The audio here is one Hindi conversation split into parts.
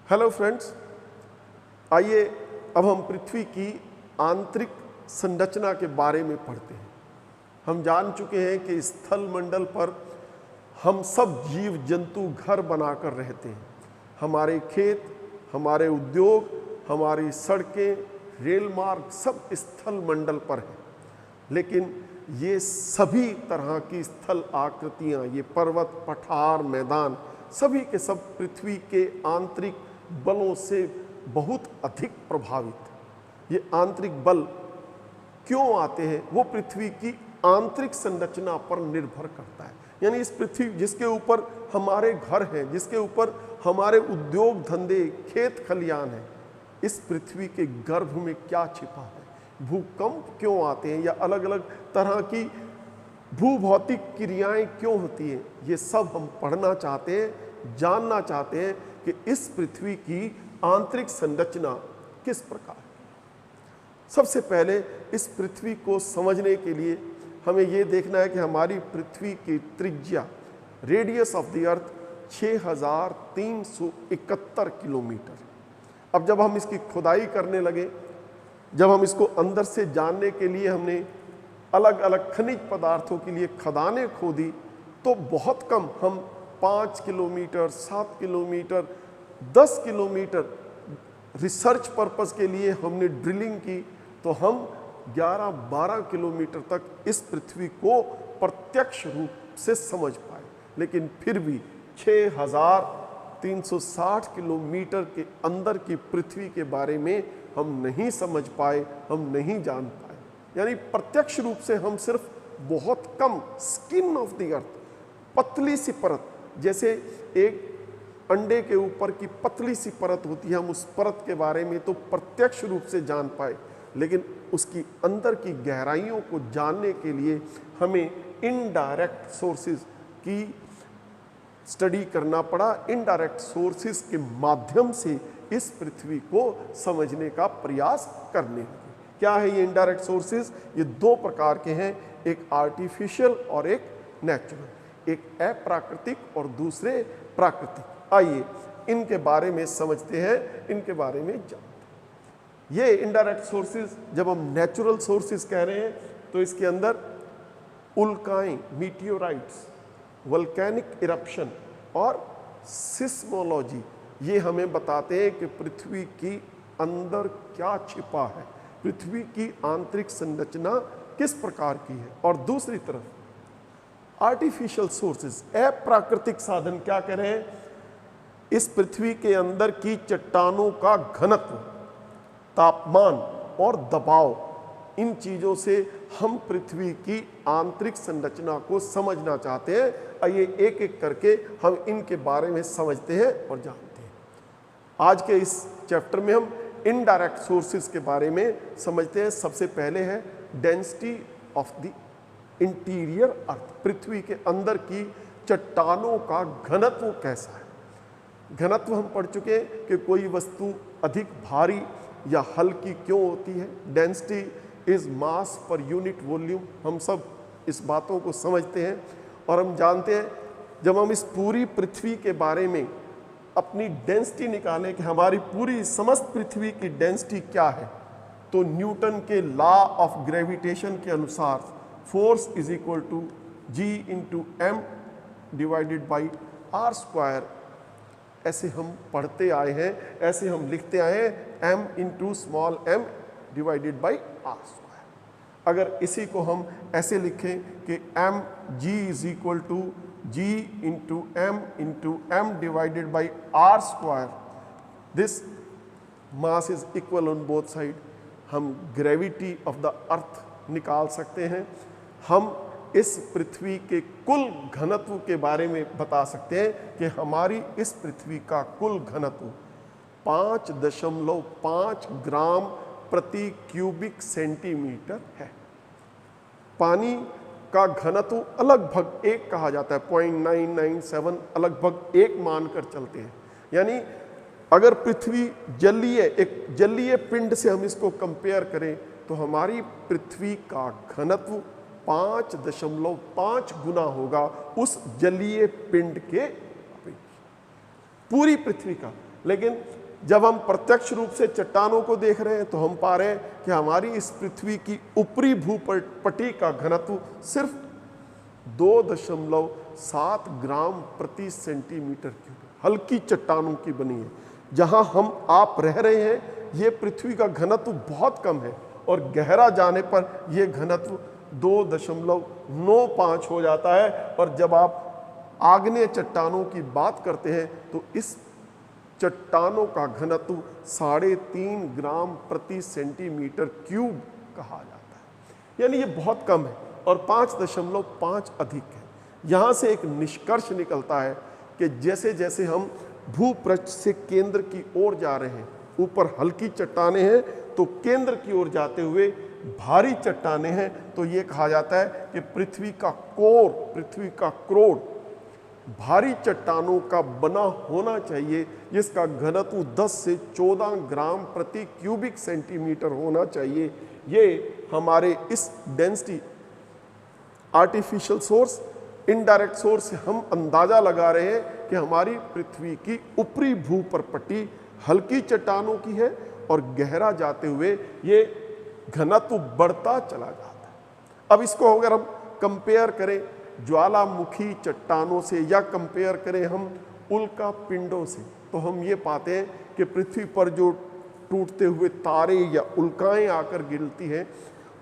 हेलो फ्रेंड्स, आइए अब हम पृथ्वी की आंतरिक संरचना के बारे में पढ़ते हैं। हम जान चुके हैं कि स्थल मंडल पर हम सब जीव जंतु घर बनाकर रहते हैं। हमारे खेत, हमारे उद्योग, हमारी सड़कें, रेल मार्ग सब स्थल मंडल पर हैं। लेकिन ये सभी तरह की स्थल आकृतियाँ, ये पर्वत, पठार, मैदान, सभी के सब पृथ्वी के आंतरिक बलों से बहुत अधिक प्रभावित। ये आंतरिक बल क्यों आते हैं, वो पृथ्वी की आंतरिक संरचना पर निर्भर करता है। यानी इस पृथ्वी जिसके ऊपर हमारे घर हैं, जिसके ऊपर हमारे उद्योग धंधे, खेत खलियान हैं, इस पृथ्वी के गर्भ में क्या छिपा है, भूकंप क्यों आते हैं या अलग अलग तरह की भूभौतिक क्रियाएं क्यों होती हैं, ये सब हम पढ़ना चाहते हैं, जानना चाहते हैं कि इस पृथ्वी की आंतरिक संरचना किस प्रकार है। सबसे पहले इस पृथ्वी को समझने के लिए हमें ये देखना है कि हमारी पृथ्वी की त्रिज्या, radius of the earth 6371 kilometre. अब जब हम इसकी खुदाई करने लगे, जब हम इसको अंदर से जानने के लिए हमने अलग अलग खनिज पदार्थों के लिए खदानें खोदी, तो बहुत कम हम 5 kilometre, 7 kilometre, 10 kilometre research purpose के लिए हमने ड्रिलिंग की, तो हम 11-12 किलोमीटर तक इस पृथ्वी को प्रत्यक्ष रूप से समझ पाए। लेकिन फिर भी 6360 किलोमीटर के अंदर की पृथ्वी के बारे में हम नहीं समझ पाए, हम नहीं जान पाए। यानी प्रत्यक्ष रूप से हम सिर्फ बहुत कम स्किन ऑफ द अर्थ, पतली सी परत, जैसे एक अंडे के ऊपर की पतली सी परत होती है, हम उस परत के बारे में तो प्रत्यक्ष रूप से जान पाए। लेकिन उसकी अंदर की गहराइयों को जानने के लिए हमें इनडायरेक्ट सोर्सेज की स्टडी करना पड़ा। इनडायरेक्ट सोर्सेज के माध्यम से इस पृथ्वी को समझने का प्रयास करने लगे। क्या है ये इनडायरेक्ट सोर्सेज? ये दो प्रकार के हैं, एक आर्टिफिशियल और एक नेचुरल, एक अप्राकृतिक और दूसरे प्राकृतिक। आइए इनके बारे में समझते हैं, इनके बारे में जानते हैं। ये इनडायरेक्ट सोर्सेज, जब हम नेचुरल सोर्सेज कह रहे हैं तो इसके अंदर उल्काएं, मीटियोराइट्स, वोल्केनिक इरप्शन और सिस्मोलॉजी, ये हमें बताते हैं कि पृथ्वी की अंदर क्या छिपा है, पृथ्वी की आंतरिक संरचना किस प्रकार की है। और दूसरी तरफ आर्टिफिशियल सोर्सेज, अप्राकृतिक साधन क्या कह रहे हैं, इस पृथ्वी के अंदर की चट्टानों का घनत्व, तापमान और दबाव, इन चीजों से हम पृथ्वी की आंतरिक संरचना को समझना चाहते हैं। आइए एक एक करके हम इनके बारे में समझते हैं और जानते हैं। आज के इस चैप्टर में हम इनडायरेक्ट सोर्सेज के बारे में समझते हैं। सबसे पहले है डेंसिटी ऑफ द इंटीरियर अर्थ, पृथ्वी के अंदर की चट्टानों का घनत्व कैसा है। घनत्व हम पढ़ चुके हैं कि कोई वस्तु अधिक भारी या हल्की क्यों होती है। Density is mass per unit volume, हम सब इस बातों को समझते हैं और हम जानते हैं जब हम इस पूरी पृथ्वी के बारे में अपनी डेंसिटी निकालें कि हमारी पूरी समस्त पृथ्वी की डेंसिटी क्या है, तो न्यूटन के लॉ ऑफ ग्रेविटेशन के अनुसार force is equal to G into M divided by R square. ऐसे हम पढ़ते आए हैं, ऐसे हम लिखते आए हैं, m into small m divided by R square. अगर इसी को हम ऐसे लिखें कि m G is equal to G into m divided by R square, this mass is equal on both side, हम ग्रेविटी ऑफ द अर्थ निकाल सकते हैं। हम इस पृथ्वी के कुल घनत्व के बारे में बता सकते हैं कि हमारी इस पृथ्वी का कुल घनत्व 5.5 ग्राम प्रति क्यूबिक सेंटीमीटर है। पानी का घनत्व लगभग 1 कहा जाता है, 0.997, लगभग 1 मानकर चलते हैं। यानी अगर पृथ्वी जलीय, एक जलीय पिंड से हम इसको कंपेयर करें तो हमारी पृथ्वी का घनत्व 5.5 गुना होगा उस जलीय पिंड के। पूरी पृथ्वी का लेकिन जब हम प्रत्यक्ष रूप से चट्टानों को देख रहे हैं तो हम पा रहे हैं कि हमारी इस पृथ्वी की ऊपरी भूपटी का घनत्व सिर्फ 2.7 ग्राम प्रति सेंटीमीटर क्यूब हल्की चट्टानों की बनी है। जहां हम आप रह रहे हैं ये पृथ्वी का घनत्व बहुत कम है और गहरा जाने पर यह घनत्व 2.95 हो जाता है। और जब आप आग्नेय चट्टानों की बात करते हैं तो इस चट्टानों का घनत्व 3.5 ग्राम प्रति सेंटीमीटर क्यूब कहा जाता है, यानी ये बहुत कम है और 5.5 अधिक है। यहाँ से एक निष्कर्ष निकलता है कि जैसे जैसे हम भूपृष्ठ से केंद्र की ओर जा रहे हैं, ऊपर हल्की चट्टानें हैं तो केंद्र की ओर जाते हुए भारी चट्टानें हैं, तो ये कहा जाता है कि पृथ्वी का कोर, पृथ्वी का क्रोड भारी चट्टानों का बना होना चाहिए, जिसका घनत्व 10 से 14 ग्राम प्रति क्यूबिक सेंटीमीटर होना चाहिए। ये हमारे इस density artificial source, indirect source से हम अंदाजा लगा रहे हैं कि हमारी पृथ्वी की ऊपरी भूपरपट्टी हल्की चट्टानों की है और गहरा जाते हुए ये घनत्व बढ़ता चला जाता है। अब इसको अगर हम कंपेयर करें ज्वालामुखी चट्टानों से या कंपेयर करें हम उल्का पिंडों से, तो हम ये पाते हैं कि पृथ्वी पर जो टूटते हुए तारे या उल्काएं आकर गिरती हैं,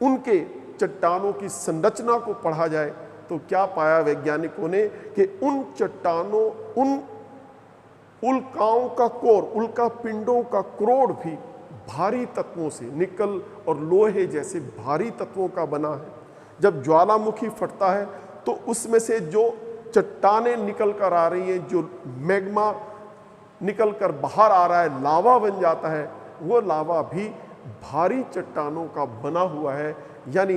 उनके चट्टानों की संरचना को पढ़ा जाए तो क्या पाया वैज्ञानिकों ने कि उन चट्टानों, उन उल्काओं का कोर, उल्का पिंडों का क्रोड भी भारी तत्वों से, निकल और लोहे जैसे भारी तत्वों का बना है। जब ज्वालामुखी फटता है तो उसमें से जो चट्टानें निकल कर आ रही हैं, जो मैग्मा निकल कर बाहर आ रहा है, लावा बन जाता है, वो लावा भी भारी चट्टानों का बना हुआ है। यानी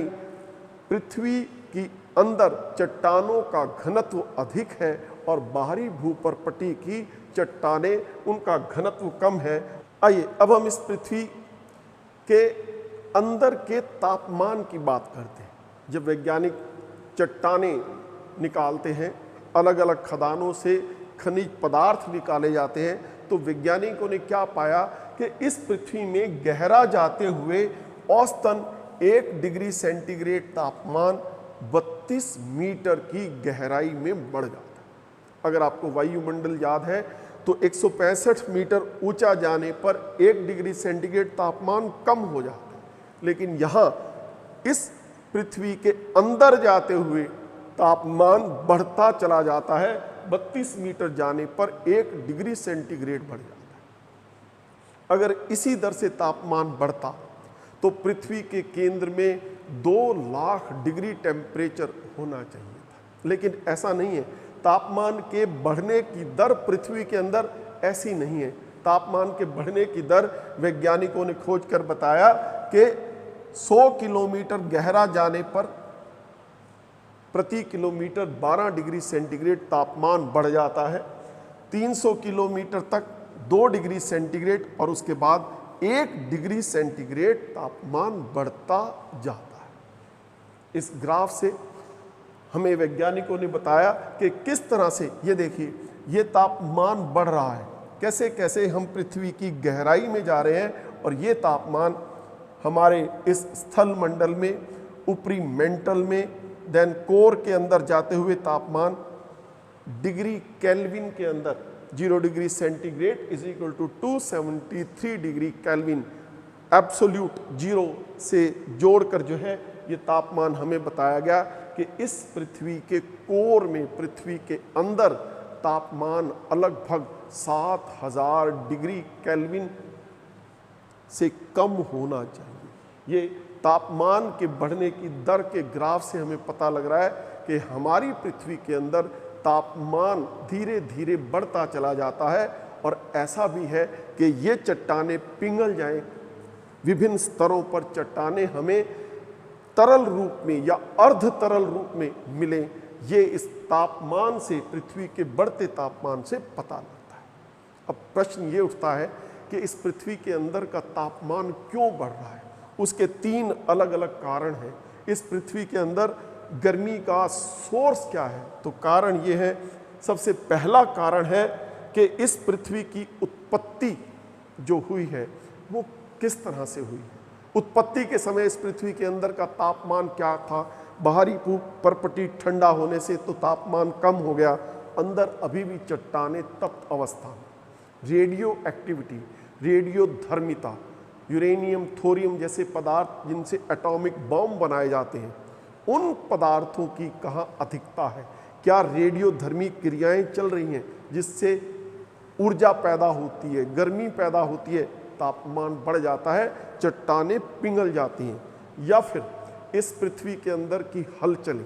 पृथ्वी की अंदर चट्टानों का घनत्व अधिक है और बाहरी भूपरपट्टी की चट्टानें, उनका घनत्व कम है। आइए अब हम इस पृथ्वी के अंदर के तापमान की बात करते हैं। जब वैज्ञानिक चट्टानें निकालते हैं, अलग अलग खदानों से खनिज पदार्थ निकाले जाते हैं, तो वैज्ञानिकों ने क्या पाया कि इस पृथ्वी में गहरा जाते हुए औसतन 1 डिग्री सेंटीग्रेड तापमान 32 मीटर की गहराई में बढ़ जाता है। अगर आपको वायुमंडल याद है तो 165 मीटर ऊंचा जाने पर 1 डिग्री सेंटीग्रेड तापमान कम हो जाता है, लेकिन यहाँ इस पृथ्वी के अंदर जाते हुए तापमान बढ़ता चला जाता है। 32 मीटर जाने पर 1 डिग्री सेंटीग्रेड बढ़ जाता है। अगर इसी दर से तापमान बढ़ता तो पृथ्वी के केंद्र में 2 लाख डिग्री टेम्परेचर होना चाहिए था, लेकिन ऐसा नहीं है। तापमान के बढ़ने की दर पृथ्वी के अंदर ऐसी नहीं है। तापमान के बढ़ने की दर वैज्ञानिकों ने खोज कर बताया कि 100 किलोमीटर गहरा जाने पर प्रति किलोमीटर 12 डिग्री सेंटीग्रेड तापमान बढ़ जाता है। 300 किलोमीटर तक 2 डिग्री सेंटीग्रेड और उसके बाद 1 डिग्री सेंटीग्रेड तापमान बढ़ता जाता है। इस ग्राफ से हमें वैज्ञानिकों ने बताया कि किस तरह से, ये देखिए, ये तापमान बढ़ रहा है, कैसे कैसे हम पृथ्वी की गहराई में जा रहे हैं और ये तापमान हमारे इस स्थल मंडल में, ऊपरी मेंटल में, देन कोर के अंदर जाते हुए तापमान डिग्री केल्विन के अंदर 0 degree centigrade is equal to 273 degree Kelvin, absolute 0 से जोड़कर जो है ये तापमान हमें बताया गया कि इस पृथ्वी के कोर में, पृथ्वी के अंदर तापमान लगभग 7000 डिग्री केल्विन से कम होना चाहिए। ये तापमान के बढ़ने की दर के ग्राफ से हमें पता लग रहा है कि हमारी पृथ्वी के अंदर तापमान धीरे धीरे बढ़ता चला जाता है। और ऐसा भी है कि ये चट्टानें पिघल जाएं, विभिन्न स्तरों पर चट्टानें हमें तरल रूप में या अर्ध तरल रूप में मिले, ये इस तापमान से, पृथ्वी के बढ़ते तापमान से पता लगता है। अब प्रश्न ये उठता है कि इस पृथ्वी के अंदर का तापमान क्यों बढ़ रहा है? उसके 3 अलग अलग कारण हैं। इस पृथ्वी के अंदर गर्मी का सोर्स क्या है? तो कारण ये है, सबसे पहला कारण है कि इस पृथ्वी की उत्पत्ति जो हुई है वो किस तरह से हुई है। उत्पत्ति के समय इस पृथ्वी के अंदर का तापमान क्या था, बाहरी परपटी ठंडा होने से तो तापमान कम हो गया, अंदर अभी भी चट्टाने तप्त अवस्था में। रेडियो एक्टिविटी, रेडियो धर्मिता, यूरेनियम थोरियम जैसे पदार्थ जिनसे एटॉमिक बम बनाए जाते हैं, उन पदार्थों की कहाँ अधिकता है, क्या रेडियो धर्मी क्रियाएं चल रही हैं जिससे ऊर्जा पैदा होती है, गर्मी पैदा होती है, तापमान बढ़ जाता है, चट्टानें पिघल जाती हैं, या फिर इस पृथ्वी के अंदर की हलचलें,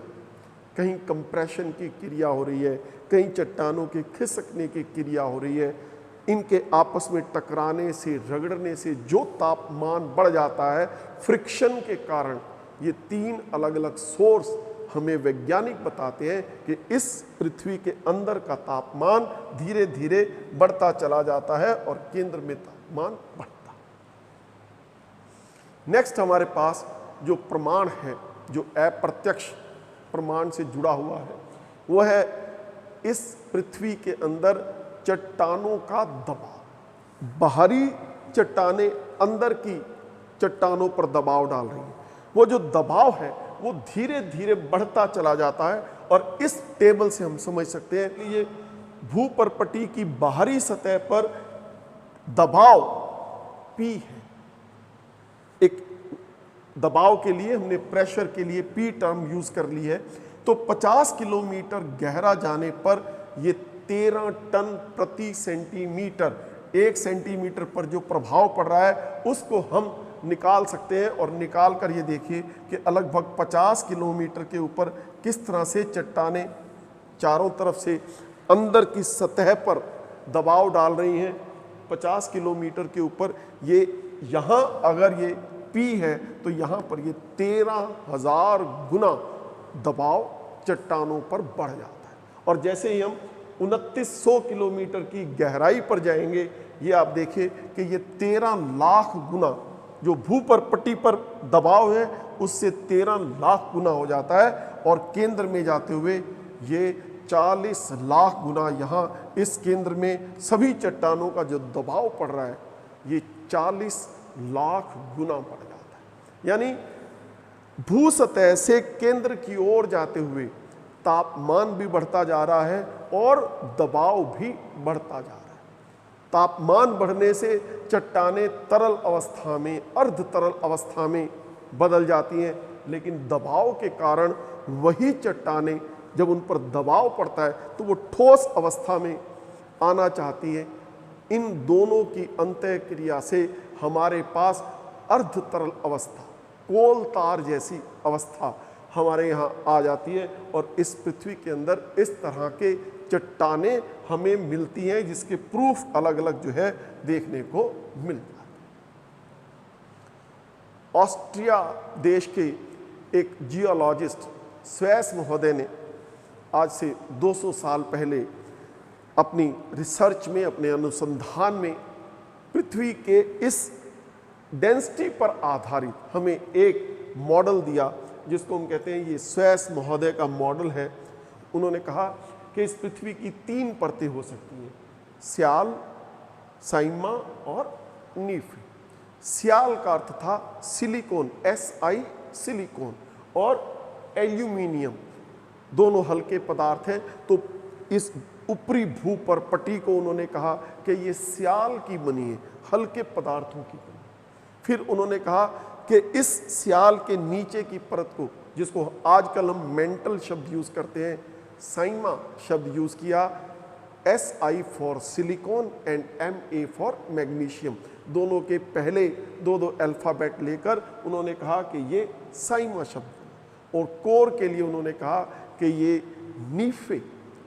कहीं कंप्रेशन की क्रिया हो रही है, कहीं चट्टानों के खिसकने की क्रिया हो रही है, इनके आपस में टकराने से, रगड़ने से जो तापमान बढ़ जाता है फ्रिक्शन के कारण, ये 3 अलग अलग सोर्स हमें वैज्ञानिक बताते हैं कि इस पृथ्वी के अंदर का तापमान धीरे धीरे बढ़ता चला जाता है और केंद्र में तापमान बढ़ता। नेक्स्ट हमारे पास जो प्रमाण है, जो अप्रत्यक्ष प्रमाण से जुड़ा हुआ है, वो है इस पृथ्वी के अंदर चट्टानों का दबाव। बाहरी चट्टानें अंदर की चट्टानों पर दबाव डाल रही हैं, वो जो दबाव है वो धीरे धीरे बढ़ता चला जाता है, और इस टेबल से हम समझ सकते हैं कि ये भूपर्पटी की बाहरी सतह पर दबाव P है। एक दबाव के लिए हमने प्रेशर के लिए P टर्म यूज कर ली है, तो 50 किलोमीटर गहरा जाने पर ये 13 टन प्रति सेंटीमीटर, 1 सेंटीमीटर पर जो प्रभाव पड़ रहा है उसको हम निकाल सकते हैं, और निकाल कर ये देखिए कि लगभग 50 किलोमीटर के ऊपर किस तरह से चट्टानें चारों तरफ से अंदर की सतह पर दबाव डाल रही हैं। 50 किलोमीटर के ऊपर ये यहाँ अगर ये P है तो यहाँ पर ये 13,000 गुना दबाव चट्टानों पर बढ़ जाता है, और जैसे ही हम 2900 किलोमीटर की गहराई पर जाएंगे, ये आप देखिए कि ये 13 लाख गुना जो भूपर्पटी पर दबाव है उससे 13 लाख गुना हो जाता है, और केंद्र में जाते हुए ये 40 लाख गुना यहाँ इस केंद्र में सभी चट्टानों का जो दबाव पड़ रहा है ये 40 लाख गुना बढ़ जाता है। यानी भू सतह से केंद्र की ओर जाते हुए तापमान भी बढ़ता जा रहा है और दबाव भी बढ़ता जा रहा है। तापमान बढ़ने से चट्टानें तरल अवस्था में, अर्ध तरल अवस्था में बदल जाती हैं, लेकिन दबाव के कारण वही चट्टानें जब उन पर दबाव पड़ता है तो वो ठोस अवस्था में आना चाहती है। इन दोनों की अंतःक्रिया से हमारे पास अर्ध तरल अवस्था, कोल तार जैसी अवस्था हमारे यहाँ आ जाती है, और इस पृथ्वी के अंदर इस तरह के चट्टानें हमें मिलती हैं, जिसके प्रूफ अलग अलग जो है देखने को मिलता है। ऑस्ट्रिया देश के एक जियोलॉजिस्ट स्वेस महोदय ने आज से 200 साल पहले अपनी रिसर्च में, अपने अनुसंधान में पृथ्वी के इस डेंसिटी पर आधारित हमें एक मॉडल दिया, जिसको हम कहते हैं ये स्वेस महोदय का मॉडल है। उन्होंने कहा कि इस पृथ्वी की 3 परतें हो सकती हैं, स्याल, साइमा और नीफे। स्याल का अर्थ था सिलिकॉन, Si सिलिकॉन, और एल्यूमिनियम, दोनों हल्के पदार्थ हैं। तो इस ऊपरी भूपर्पटी को उन्होंने कहा कि ये स्याल की बनी है, हल्के पदार्थों की बनी। फिर उन्होंने कहा कि इस स्याल के नीचे की परत को, जिसको आजकल हम मेंटल शब्द यूज करते हैं, साइमा शब्द यूज किया, Si for silicon and Ma for magnesium, दोनों के पहले 2 अल्फाबेट लेकर उन्होंने कहा कि ये साइमा शब्द, और कोर के लिए उन्होंने कहा कि ये नीफे,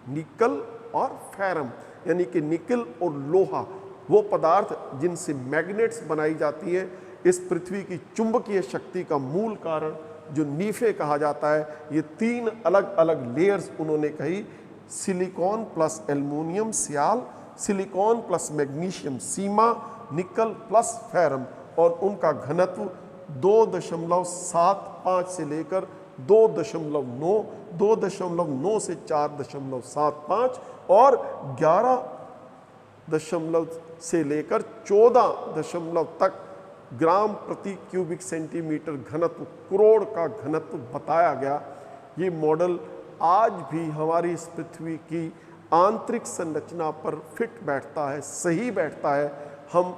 निकल और फेरम, यानी कि निकल और लोहा, वो पदार्थ जिनसे मैग्नेट्स बनाई जाती है। इस पृथ्वी की चुंबकीय शक्ति का मूल कारण जो नीफे कहा जाता है, ये 3 अलग अलग लेयर्स उन्होंने कही, सिलिकॉन प्लस एल्युमिनियम स्याल, सिलिकॉन प्लस मैग्नीशियम सीमा, निकल प्लस फेरम, और उनका घनत्व 2.75 से लेकर 2.9, 2.9 से 4.75 और 11 दशमलव से लेकर 14 दशमलव तक ग्राम प्रति क्यूबिक सेंटीमीटर घनत्व, करोड़ का घनत्व बताया गया। ये मॉडल आज भी हमारी इस पृथ्वी की आंतरिक संरचना पर फिट बैठता है, सही बैठता है। हम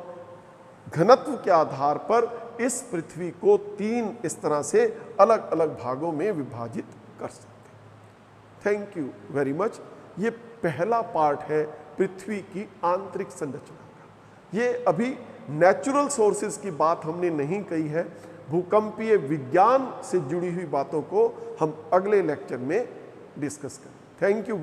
घनत्व के आधार पर इस पृथ्वी को 3 इस तरह से अलग अलग भागों में विभाजित कर सकते हैं। Thank you very much. ये पहला पार्ट है पृथ्वी की आंतरिक संरचना का। ये अभी नेचुरल सोर्सेज की बात हमने नहीं कही है, भूकंपीय विज्ञान से जुड़ी हुई बातों को हम अगले लेक्चर में डिस्कस करें। Thank you.